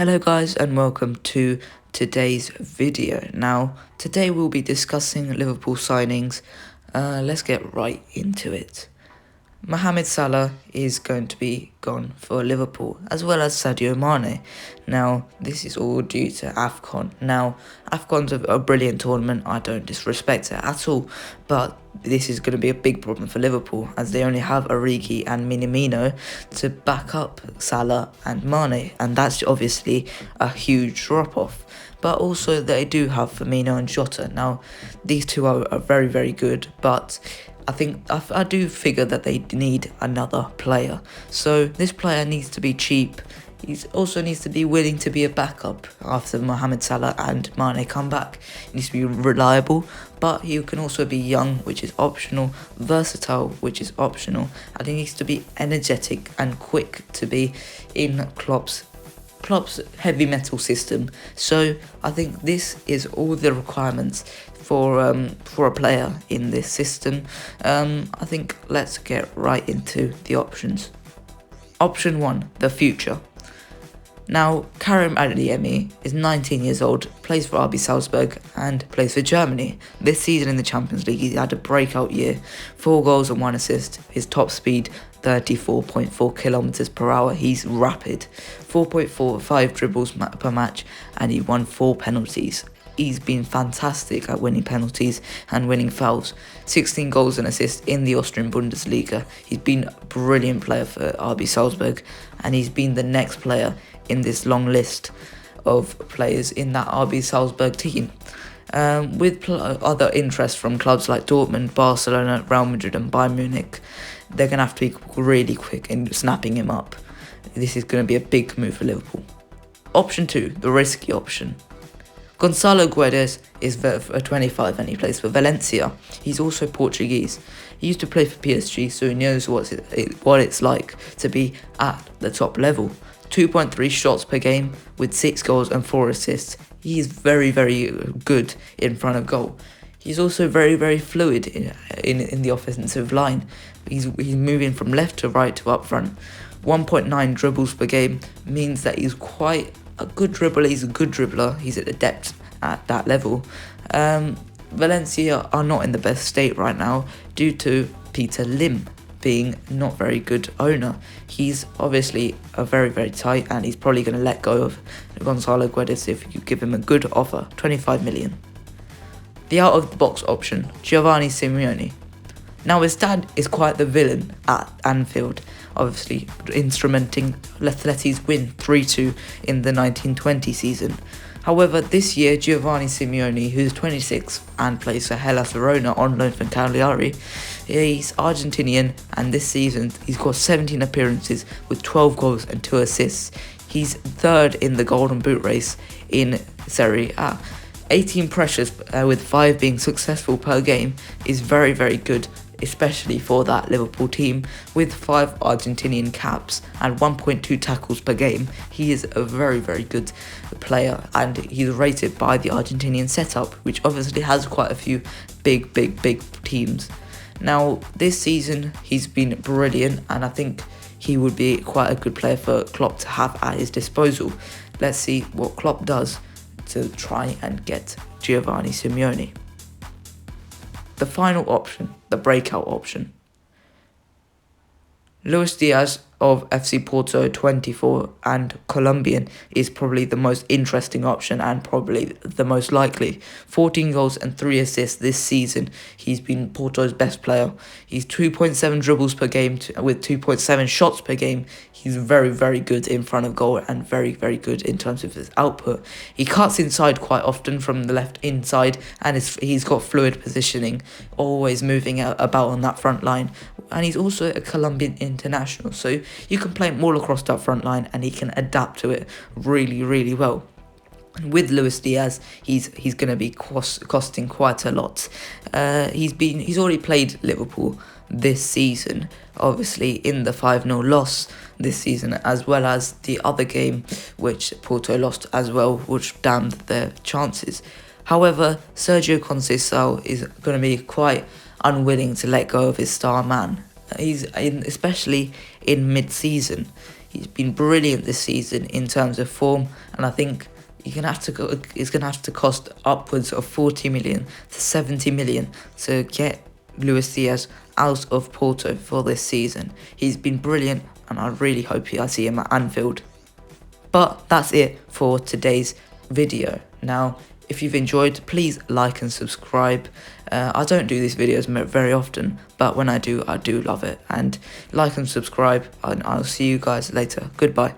Hello guys and welcome to today's video. Now today we'll be discussing Liverpool signings. Let's get right into it. Mohamed Salah is going to be gone for Liverpool, as well as Sadio Mane. Now, this is all due to AFCON. Now, AFCON's a brilliant tournament, I don't disrespect it at all, but this is going to be a big problem for Liverpool, as they only have Origi and Minamino to back up Salah and Mane, and that's obviously a huge drop-off. But also they do have Firmino and Jota. Now, these two are very, very good, but I do figure that they need another player. So this player needs to be cheap. He also needs to be willing to be a backup after Mohamed Salah and Mane come back. He needs to be reliable, but he can also be young, which is optional, versatile, which is optional, and he needs to be energetic and quick to be in Klopp's heavy metal system. So I think this is all the requirements for a player in this system. I think let's get right into the options. Option 1, the future. Now, Karim Adeyemi is 19 years old, plays for RB Salzburg and plays for Germany. This season in the Champions League, he had a breakout year, 4 goals and 1 assist. His top speed, 34.4 kilometers per hour. He's rapid, 4.45 dribbles per match, and he won 4 penalties. He's been fantastic at winning penalties and winning fouls. 16 goals and assists in the Austrian Bundesliga. He's been a brilliant player for RB Salzburg, and he's been the next player in this long list of players in that RB Salzburg team. With other interest from clubs like Dortmund, Barcelona, Real Madrid and Bayern Munich, they're going to have to be really quick in snapping him up. This is going to be a big move for Liverpool. Option 2, the risky option. Gonçalo Guedes is 25 and he plays for Valencia. He's also Portuguese. He used to play for PSG, so he knows what it's like to be at the top level. 2.3 shots per game with 6 goals and 4 assists. He's very, very good in front of goal. He's also very, very fluid in the offensive line. He's moving from left to right to up front. 1.9 dribbles per game means that he's quite a good dribbler. He's a good dribbler. He's at the depth at that level. Valencia are not in the best state right now due to Peter Lim being not very good owner. He's obviously a very, very tight, and he's probably going to let go of Gonçalo Guedes if you give him a good offer, 25 million. The out-of-the-box option, Giovanni Simeone. Now, his dad is quite the villain at Anfield, obviously instrumenting Atleti's win 3-2 in the 1920 season. However, this year, Giovanni Simeone, who's 26 and plays for Hellas Verona on loan from Cagliari, he's Argentinian, and this season he's got 17 appearances with 12 goals and 2 assists. He's third in the Golden Boot race in Serie A. 18 pressures with 5 being successful per game is very, very good, especially for that Liverpool team. With 5 Argentinian caps and 1.2 tackles per game, he is a very, very good player, and he's rated by the Argentinian setup, which obviously has quite a few big teams. Now, this season he's been brilliant, and I think he would be quite a good player for Klopp to have at his disposal. Let's see what Klopp does to try and get Giovanni Simeone. The final option, the breakout option. Luis Diaz of FC Porto, 24 and Colombian, is probably the most interesting option and probably the most likely. 14 goals and 3 assists this season. He's been Porto's best player. He's 2.7 dribbles per game with 2.7 shots per game. He's very, very good in front of goal and very, very good in terms of his output. He cuts inside quite often from the left inside, and he's got fluid positioning, always moving about on that front line. And he's also a Colombian international, so you can play him all across that front line and he can adapt to it really, really well. With Luis Diaz, he's going to be costing quite a lot. He's already played Liverpool this season, obviously in the 5-0 loss this season, as well as the other game which Porto lost as well, which damned their chances. However, Sergio Conceição is going to be quite unwilling to let go of his star man. Especially in mid-season. He's been brilliant this season in terms of form, and I think it's going to have to cost upwards of 40 million to 70 million to get Luis Diaz out of Porto for this season. He's been brilliant, and I really hope I see him at Anfield. But that's it for today's video. Now, if you've enjoyed, please like and subscribe. I don't do these videos very often, but when I do love it. And like and subscribe, and I'll see you guys later. Goodbye.